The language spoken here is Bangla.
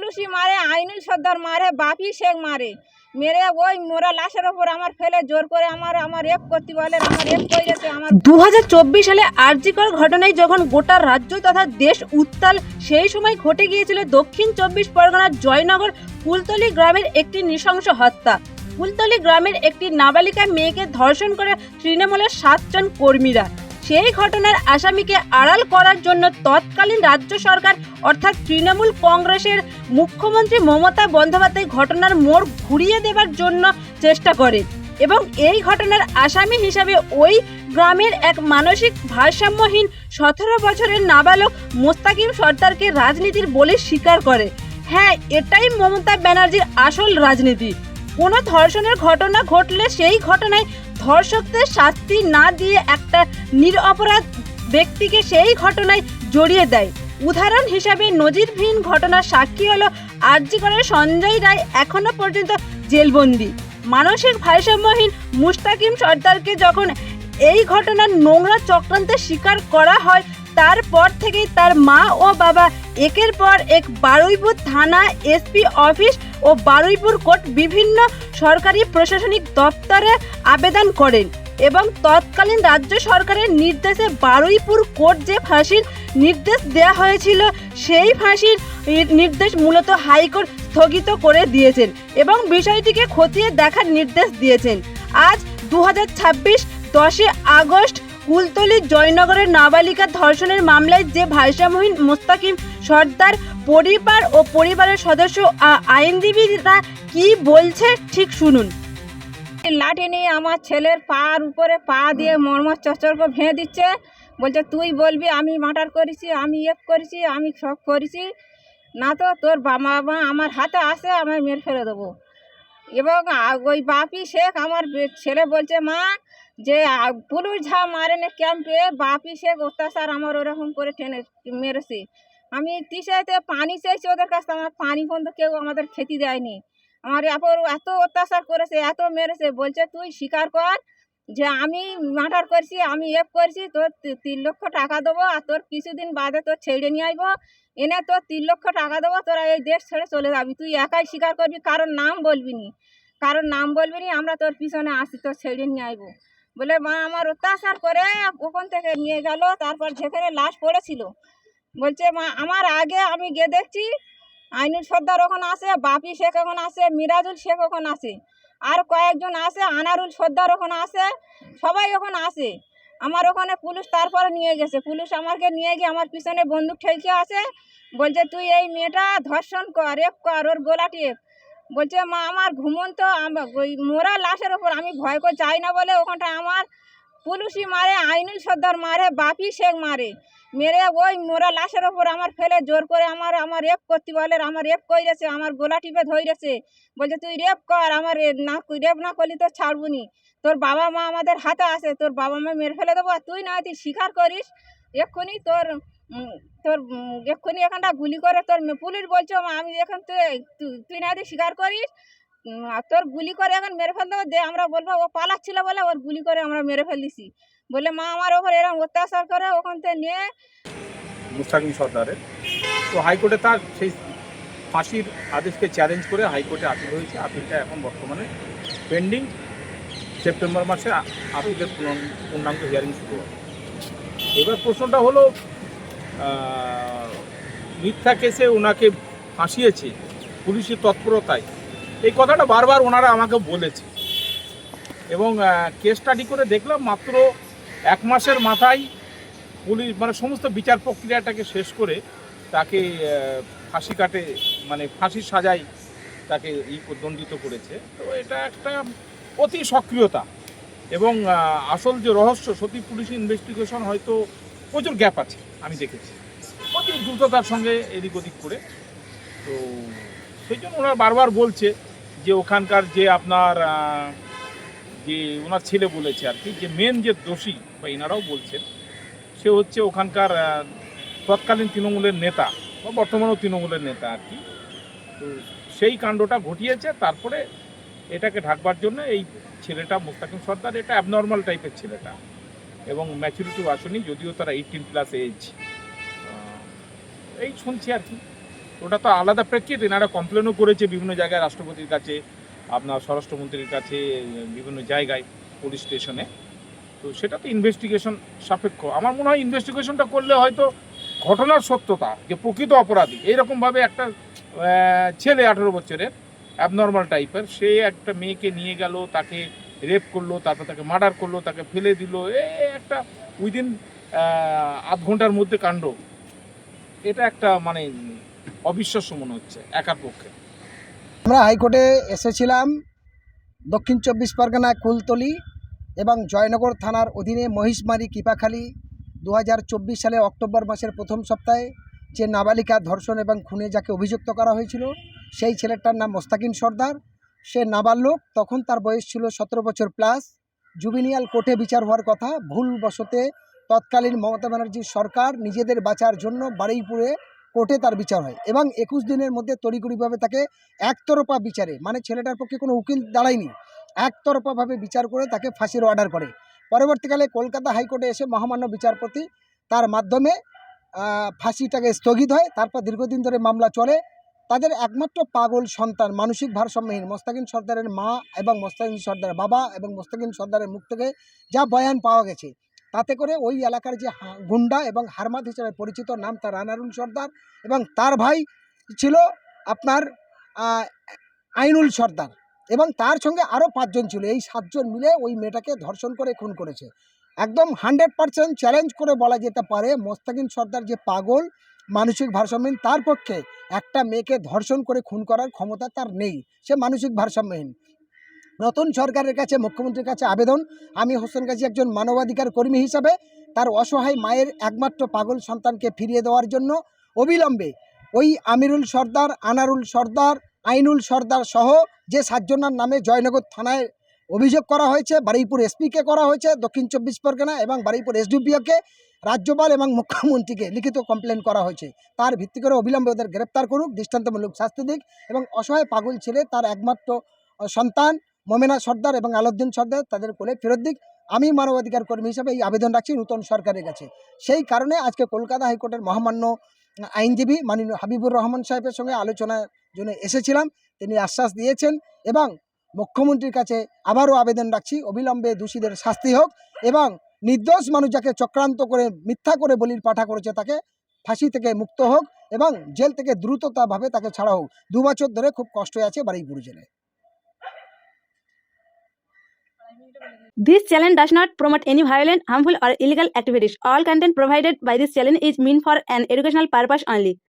পুলিশই মারে, আইনুল সর্দার মারে, বাপি শেখ মারে, মেরে ওই মোরা লাশের ওপর আমার ফেলে জোর করে আমার রেপ করতে বলে, আমার রেপ করেছে। আমার 2024 সালে আরজিকর ঘটনায় যখন গোটা রাজ্য তথা দেশ উত্তাল, সেই সময় ঘটে গিয়েছিল দক্ষিণ 24 পরগনার জয়নগর ফুলতলি গ্রামের একটি নৃশংস হত্যা। ফুলতলি গ্রামের একটি নাবালিকা মেয়েকে ধর্ষণ করে তৃণমূলের 7 জন কর্মীরা। সেই ঘটনার আসামিকে আড়াল করার জন্য তৎকালীন রাজ্য সরকার অর্থাৎ তৃণমূল কংগ্রেসের মুখ্যমন্ত্রী মমতা বন্দ্যোপাধ্যায় ঘটনার মোড় ঘুরিয়ে দেবার জন্য চেষ্টা করে এবং এই ঘটনার আসামি হিসাবে ওই গ্রামের এক মানসিক ভারসাম্যহীন 17 বছরের নাবালক মোস্তাকিম সর্দারকে রাজনীতির বলে স্বীকার করে। হ্যাঁ, এটাই মমতা ব্যানার্জির আসল রাজনীতি। কোনো ধর্ষণের ঘটনা ঘটলে সেই ঘটনায় ধর্ষকদের শাস্তি না দিয়ে একটা নিরপরাধ ব্যক্তিকে সেই ঘটনায় জড়িয়ে দেয়। উদাহরণ হিসাবে নজিরবিহীন ঘটনার সাক্ষী হলো আরজিকরের সঞ্জয় রায়, এখনো পর্যন্ত জেলবন্দি। মানসিক ভারসাম্যহীন মুস্তাকিম সর্দারকে যখন এই ঘটনার নোংরা চক্রান্তের শিকার করা হয়, তারপর থেকেই তার মা ও বাবা একের পর এক বারুইপুর থানা, এসপি অফিস ও বারুইপুর কোর্ট বিভিন্ন সরকারি প্রশাসনিক দপ্তরে আবেদন করেন এবং তৎকালীন রাজ্য সরকারের নির্দেশে বারুইপুর কোর্ট যে ফাঁসির নির্দেশ দেওয়া হয়েছিল, সেই ফাঁসির নির্দেশ মূলত হাইকোর্ট স্থগিত করে দিয়েছেন এবং বিষয়টিকে খতিয়ে দেখার নির্দেশ দিয়েছেন। আজ 2026 10 আগস্ট কুলতলি জয়নগরের নাবালিকা ধর্ষণের মামলায় যে ভারসাম্যহীন মোস্তাকিম সর্দার পরিবার ও পরিবারের সদস্য আইনজীবীরা কি বলছে ঠিক শুনুন। লাঠি নিয়ে আমার ছেলের পার উপরে পা দিয়ে মর্মর চচ্চর করে ভেঙে দিচ্ছে, বলছে তুই বলবি আমি মার্ডার করেছি, আমি করেছি, আমি সব করেছি না, তো তোর বাবা মা আমার হাতে আসে, আমার মেরে ফেলে দেবো। এবং ওই বাপি শেখ আমার ছেলে বলছে, মা যে পুলিশ ঝা মারে না ক্যাম্পে, বাপি শেখ অত্যাচার আমার ওরকম করে টেনে মেরেছে। আমি তিসাইতে পানি চাইছি ওদের কাছে, আমার পানি পর্যন্ত কেউ আমাদের খেতে দেয়নি। আমার এত অত্যাচার করেছে, এত মেরেছে। বলছে তুই স্বীকার কর যে আমি মার্ডার করছি, আমি করেছি, তোর 3 লক্ষ টাকা দেবো, আর তোর কিছুদিন বাদে তোর ছেড়ে নিয়ে আসবো, এনে তোর 3 লক্ষ টাকা দেবো, তোরা এই দেশ ছেড়ে চলে যাবি। তুই একাই স্বীকার করবি, কারোর নাম বলবি নি, আমরা তোর পিছনে আসি, তোর ছেড়ে নিয়ে আসবো। বলে মা আমার অত্যাচার করে ওখান থেকে নিয়ে গেল। তারপর যেখানে লাশ পড়েছিল, বলছে মা আমার আগে আমি গিয়ে দেখছি আইনুল সর্দার ওখানে আছে, বাপি শেখ ওখানে আছে, মিরাজুল শেখ ওখানে আছে, আর কয়েকজন আছে, আনারুল সর্দার ওখানে আছে, সবাই ওখানে আছে। আমার ওখানে পুলিশ তারপরে নিয়ে গেছে, পুলিশ আমাকে নিয়ে গিয়ে আমার পিছনে বন্দুক ঠেকিয়ে আছে, বলছে তুই এই মেয়েটা ধর্ষণ কর, রেপ কর, ওর গোলা টেপ। বলছে মা আমার ঘুমন্ত ওই মোরা লাশের ওপর আমি ভয় করে যাই না বলে ওখানটা আমার পুলিশই মারে, আইনুল সর্দার মারে, বাপি শেখ মারে, মেরে ওই মোরা লাশের ওপর আমার ফেলে জোর করে আমার রেপ করতে বলে, আমার রেপ করেছে, আমার গোলা টিপে ধরেছে। বলছে তুই রেপ কর, আমার রেপ না করলি তো ছাড়বো নি, তোর বাবা মা আমাদের হাতে আসে, তোর বাবা মা মেরে ফেলে দেবো, আর তুই না তুই স্বীকার করিস এক্ষুনি তোর এক্ষুনি এখানটা গুলি করে তোর পুলিশ বলছো আমি এখন তুই না তুই স্বীকার করিস, তোর গুলি করে এখন মেরে ফেল দেবো, দে আমরা বলবো ও পালাচ্ছিল বলে ওর গুলি করে আমরা মেরে ফেল দিছি। বলে মা আমার ওপর এরকম অত্যাচার করে ওখান থেকে নিয়ে মুস্তাকিম সর্দারের তো হাইকোর্টে তার সেই ফাঁসির আদেশকে চ্যালেঞ্জ করে হাইকোর্টে আপিল হয়েছে। আপিলটা এখন বর্তমানে পেন্ডিং। সেপ্টেম্বর মাসে আপিলের পূর্ণাঙ্গ হিয়ারিং শুরু হবে। এবার প্রশ্নটা হলো মিথ্যা কেসে ওনাকে ফাঁসিয়েছে পুলিশের তৎপরতায়, এই কথাটা বারবার ওনারা আমাকে বলেছে এবং কেস স্টাডি করে দেখলাম মাত্র 1 মাসের মাথায় পুলিশ মানে সমস্ত বিচার প্রক্রিয়াটাকে শেষ করে তাকে ফাঁসি কাটে মানে ফাঁসির সাজায় তাকে দণ্ডিত করেছে। তো এটা একটা অতি সক্রিয়তা এবং আসল যে রহস্য সত্যি পুলিশ ইনভেস্টিগেশন হয়তো প্রচুর গ্যাপ আছে, আমি দেখেছি অতি দ্রুততার সঙ্গে এদিক ওদিক করে। তো সেই জন্য ওনারা বারবার বলছে যে ওখানকার যে আপনার যে ওনার ছেলে বলেছে আর কি, যে মেন যে দোষী বা এনারাও বলছেন সে হচ্ছে ওখানকার তৎকালীন তৃণমূলের নেতা বা বর্তমানেও তৃণমূলের নেতা আর কি। তো সেই কাণ্ডটা ঘটিয়েছে, তারপরে এটাকে ঢাকবার জন্য এই ছেলেটা মুস্তাকিম সর্দার এটা অ্যাবনর্মাল টাইপের ছেলেটা এবং ম্যাচুরিটিও আসেনি, যদিও তারা 18+ এজ, এই শুনছি আর কি। ওটা তো আলাদা প্রেক্ষিতে এনারা কমপ্লেনও করেছে বিভিন্ন জায়গায়, রাষ্ট্রপতির কাছে, আপনার স্বরাষ্ট্রমন্ত্রীর কাছে, বিভিন্ন জায়গায়, পুলিশ স্টেশনে। তো সেটা তো ইনভেস্টিগেশন সাপেক্ষ। আমার মনে হয় ইনভেস্টিগেশনটা করলে হয়তো ঘটনার সত্যতা, যে প্রকৃত অপরাধী এইরকমভাবে একটা ছেলে 18 বছরের অ্যাবনর্মাল টাইপের, সে একটা মেয়েকে নিয়ে গেল, তাকে রেপ করলো, তারপর তাকে মার্ডার করলো, তাকে ফেলে দিল, একটা উইদিন আধ ঘন্টার মধ্যে কাণ্ড। এটা একটা মানে অবিশ্বাস্য মনে হচ্ছে একার পক্ষে। আমরা হাইকোর্টে এসেছিলাম দক্ষিণ 24 পরগনা কুলতলি এবং জয়নগর থানার অধীনে মহিষমারি কিপাখালী 2024 সালে অক্টোবর মাসের প্রথম সপ্তাহে যে নাবালিকা ধর্ষণ এবং খুনে যাকে অভিযুক্ত করা হয়েছিল, সেই ছেলেটার নাম মোস্তাকিন সর্দার। সে নাবালক, তখন তার বয়স ছিল 17 বছর প্লাস। জুবিনিয়াল কোর্টে বিচার হওয়ার কথা, ভুলবশতে তৎকালীন মমতা ব্যানার্জির সরকার নিজেদের বাঁচার জন্য বারুইপুরে কোর্টে তার বিচার হয় এবং 21 দিনের মধ্যে তড়িঘড়িভাবে তাকে একতরফা বিচারে, মানে ছেলেটার পক্ষে কোনো উকিল দাঁড়ায়নি, একতরফাভাবে বিচার করে তাকে ফাঁসির অর্ডার করে। পরবর্তীকালে কলকাতা হাইকোর্টে এসে মহামান্য বিচারপতি তার মাধ্যমে ফাঁসিটাকে স্থগিত হয়। তারপর দীর্ঘদিন ধরে মামলা চলে। তাদের একমাত্র পাগল সন্তান, মানসিক ভারসাম্যহীন মোস্তাকিন সর্দারের মা এবং মোস্তাকিন সর্দারের বাবা এবং মোস্তাকিন সর্দারের মুখ থেকে যা বয়ান পাওয়া গেছে, তাতে করে ওই এলাকার যে গুন্ডা এবং হারমাদ হিসেবে পরিচিত, নাম তার আনারুল সর্দার, এবং তার ভাই ছিল আপনার আইনুল সর্দার, এবং তার সঙ্গে আরও 5 জন ছিল। এই 7 জন মিলে ওই মেয়েটাকে ধর্ষণ করে খুন করেছে। একদম 100% চ্যালেঞ্জ করে বলা যেতে পারে মোস্তাকিন সর্দার যে পাগল, মানসিক ভারসাম্যহীন, তার পক্ষে একটা মেয়েকে ধর্ষণ করে খুন করার ক্ষমতা তার নেই, সে মানসিক ভারসাম্যহীন। নতুন সরকারের কাছে, মুখ্যমন্ত্রীর কাছে আবেদন, আমি হোসেন গাজী একজন মানবাধিকার কর্মী হিসাবে তার অসহায় মায়ের একমাত্র পাগল সন্তানকে ফিরিয়ে দেওয়ার জন্য অবিলম্বে ওই আমিরুল সর্দার, আনারুল সর্দার, আইনুল সর্দার সহ যে 7 জনের নামে জয়নগর থানায় অভিযোগ করা হয়েছে, বারুইপুর এসপিকে করা হয়েছে দক্ষিণ 24 পরগনা, এবং বারুইপুর এসডিপিওকে, রাজ্যপাল এবং মুখ্যমন্ত্রীকে লিখিত কমপ্লেন করা হয়েছে। তার ভিত্তি করে অবিলম্বে ওদের গ্রেপ্তার করুক, দৃষ্টান্তমূলক শাস্তি দিক, এবং অসহায় পাগল ছেলে তার একমাত্র সন্তান মোমেনা সর্দার এবং আলাউদ্দিন সর্দার তাদের কোলে ফেরত দিক। আমি মানবাধিকার কর্মী হিসাবে এই আবেদন রাখছি নতুন সরকারের কাছে। সেই কারণে আজকে কলকাতা হাইকোর্টের মহামান্য আইনজীবী মাননীয় হাবিবুর রহমান সাহেবের সঙ্গে আলোচনার জন্য এসেছিলাম। তিনি আশ্বাস দিয়েছেন, এবং মুখ্যমন্ত্রীর কাছে আবারও আবেদন রাখছি অবিলম্বে দোষীদের শাস্তি হোক, এবং নির্দোষ মানুষ যাকে চক্রান্ত করে মিথ্যা করে বলির পাঠা করেছে তাকে ফাঁসি থেকে মুক্ত হোক, এবং জেল থেকে দ্রুততাভাবে তাকে ছাড়া হোক। 2 বছর ধরে খুব কষ্টে আছে বারুইপুর জেলে। This channel does not promote any violent, harmful, or illegal activities. All content provided by this channel is meant for an educational purpose only.